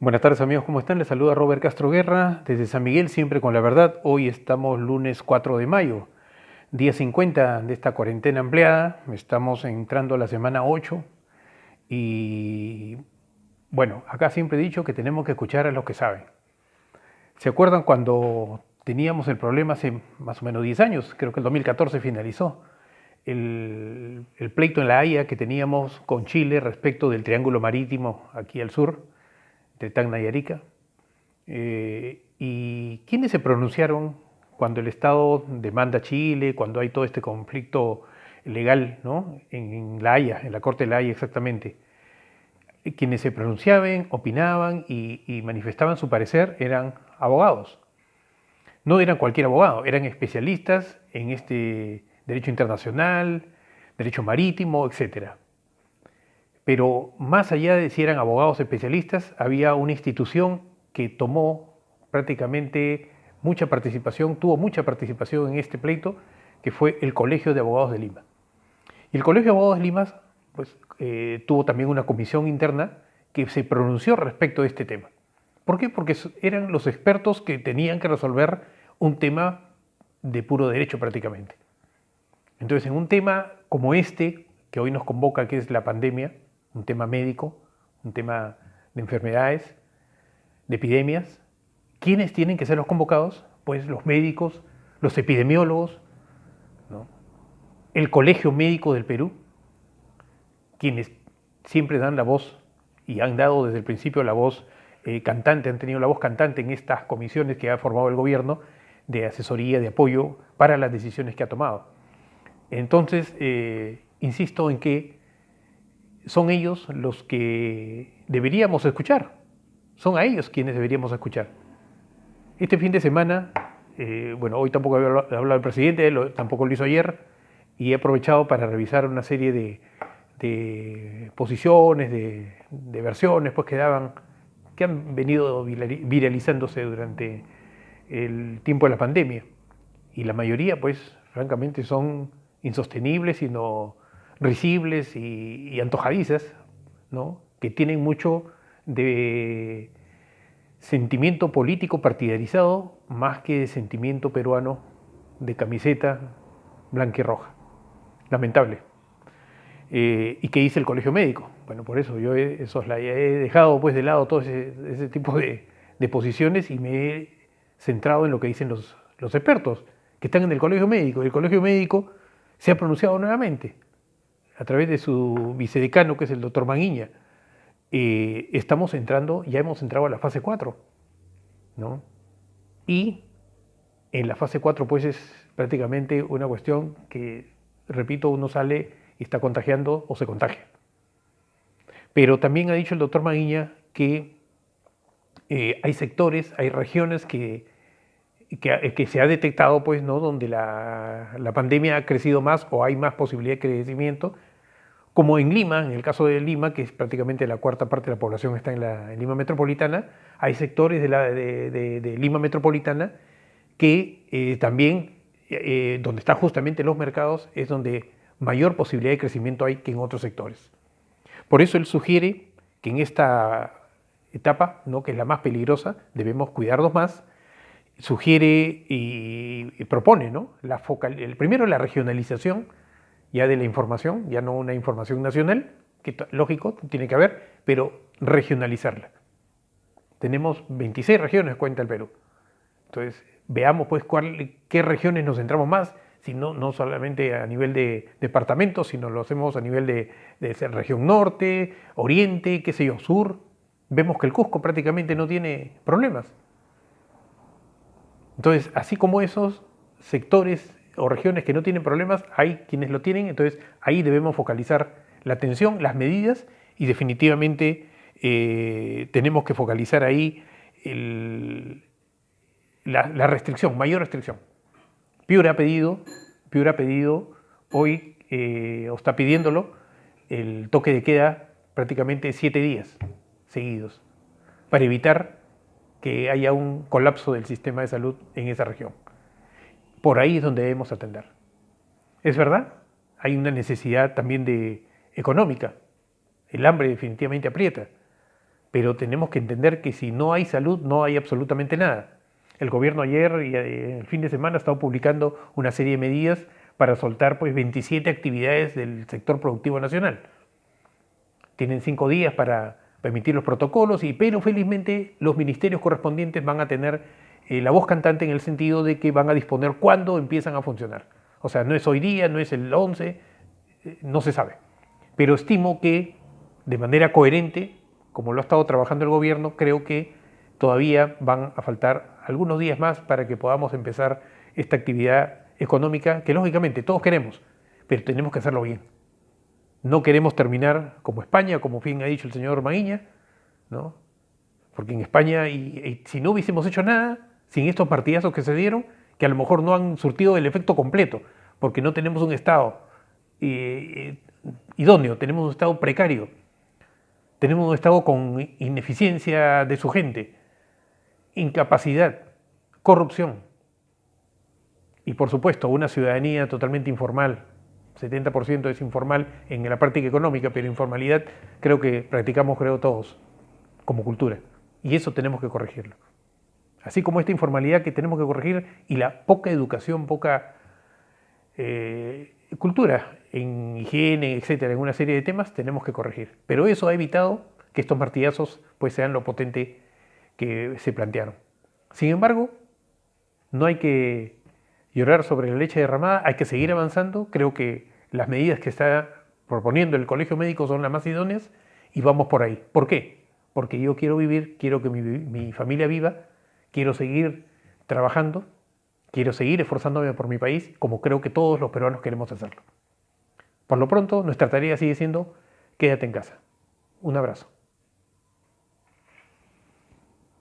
Buenas tardes amigos, ¿cómo están? Les saluda Robert Castro Guerra desde San Miguel, siempre con la verdad. Hoy estamos lunes 4 de mayo, día 50 de esta cuarentena ampliada. Estamos entrando a la semana 8 y bueno, acá siempre he dicho que tenemos que escuchar a los que saben. ¿Se acuerdan cuando teníamos el problema hace más o menos 10 años? Creo que el 2014 finalizó el pleito en La Haya que teníamos con Chile respecto del triángulo marítimo aquí al sur, de Tacna y Arica. ¿Y quiénes se pronunciaron cuando el Estado demanda a Chile, cuando hay todo este conflicto legal, ¿no? En La Haya, en la Corte de La Haya exactamente? Quienes se pronunciaban, opinaban y manifestaban su parecer eran abogados. No eran cualquier abogado, eran especialistas en este derecho internacional, derecho marítimo, etcétera. Pero más allá de si eran abogados especialistas, había una institución que tomó prácticamente mucha participación, tuvo mucha participación en este pleito, que fue el Colegio de Abogados de Lima. Y el Colegio de Abogados de Lima pues, tuvo también una comisión interna que se pronunció respecto de este tema. ¿Por qué? Porque eran los expertos que tenían que resolver un tema de puro derecho prácticamente. Entonces, en un tema como este, que hoy nos convoca, que es la pandemia, un tema médico, un tema de enfermedades, de epidemias, ¿quiénes tienen que ser los convocados? Pues los médicos, los epidemiólogos, ¿no? El Colegio Médico del Perú, quienes siempre dan la voz y han dado desde el principio la voz cantante, han tenido la voz cantante en estas comisiones que ha formado el gobierno de asesoría, de apoyo para las decisiones que ha tomado. Entonces, insisto en que son ellos los que deberíamos escuchar, son a ellos quienes deberíamos escuchar. Este fin de semana, bueno, hoy tampoco había hablado el presidente, tampoco lo hizo ayer, y he aprovechado para revisar una serie de posiciones, de versiones pues, que han venido viralizándose durante el tiempo de la pandemia. Y la mayoría, pues, francamente, son insostenibles, sino risibles y antojadizas, ¿no? Que tienen mucho de sentimiento político partidarizado más que de sentimiento peruano de camiseta blanca y roja. Lamentable. ¿Y qué dice el colegio médico? Bueno, por eso yo he dejado pues de lado todo ese tipo de posiciones y me he centrado en lo que dicen los expertos que están en el colegio médico. El colegio médico se ha pronunciado nuevamente a través de su vicedecano, que es el doctor Manguiña. Ya hemos entrado a la fase 4, ¿no? Y en la fase 4 pues es prácticamente una cuestión que, repito, uno sale y está contagiando o se contagia. Pero también ha dicho el doctor Maguiña que hay sectores, hay regiones que se ha detectado, pues, ¿no? Donde la pandemia ha crecido más o hay más posibilidad de crecimiento, como en Lima, en el caso de Lima, que es prácticamente la cuarta parte de la población está en Lima metropolitana, hay sectores de Lima metropolitana que también, donde están justamente los mercados, es donde mayor posibilidad de crecimiento hay que en otros sectores. Por eso él sugiere que en esta etapa, ¿no? Que es la más peligrosa, debemos cuidarnos más. Sugiere y propone, ¿no? Primero la regionalización ya de la información, ya no una información nacional, que lógico, tiene que haber, pero regionalizarla. Tenemos 26 regiones, cuenta el Perú. Entonces, veamos pues qué regiones nos centramos más, si no solamente a nivel de departamentos, sino lo hacemos a nivel de región norte, oriente, qué sé yo, sur. Vemos que el Cusco prácticamente no tiene problemas. Entonces, así como esos sectores o regiones que no tienen problemas, hay quienes lo tienen, entonces ahí debemos focalizar la atención, las medidas y definitivamente tenemos que focalizar ahí la restricción, mayor restricción. Piura ha pedido hoy, o está pidiéndolo, el toque de queda prácticamente 7 días seguidos, para evitar que haya un colapso del sistema de salud en esa región. Por ahí es donde debemos atender. Es verdad, hay una necesidad también económica. El hambre definitivamente aprieta. pero tenemos que entender que si no hay salud, no hay absolutamente nada. El gobierno ayer y el fin de semana ha estado publicando una serie de medidas para soltar pues 27 actividades del sector productivo nacional. Tienen 5 días para emitir los protocolos, pero felizmente los ministerios correspondientes van a tener la voz cantante en el sentido de que van a disponer cuándo empiezan a funcionar. O sea, no es hoy día, no es el 11, no se sabe. Pero estimo que de manera coherente, como lo ha estado trabajando el gobierno, creo que todavía van a faltar algunos días más para que podamos empezar esta actividad económica que lógicamente todos queremos, pero tenemos que hacerlo bien. No queremos terminar como España, como bien ha dicho el señor Maguiña, ¿no? Porque en España, si no hubiésemos hecho nada, sin estos partidazos que se dieron, que a lo mejor no han surtido el efecto completo, porque no tenemos un Estado idóneo, tenemos un Estado precario, tenemos un Estado con ineficiencia de su gente, incapacidad, corrupción y por supuesto una ciudadanía totalmente informal. 70% es informal en la práctica económica, pero informalidad creo que practicamos todos como cultura y eso tenemos que corregirlo. Así como esta informalidad que tenemos que corregir y la poca educación, poca cultura en higiene, etcétera, en una serie de temas tenemos que corregir. Pero eso ha evitado que estos martillazos pues sean lo potente que se plantearon. Sin embargo, no hay que llorar sobre la leche derramada, hay que seguir avanzando. Creo que las medidas que está proponiendo el Colegio Médico son las más idóneas y vamos por ahí. ¿Por qué? Porque yo quiero vivir, quiero que mi familia viva, quiero seguir trabajando, quiero seguir esforzándome por mi país, como creo que todos los peruanos queremos hacerlo. Por lo pronto, nuestra tarea sigue siendo quédate en casa. Un abrazo.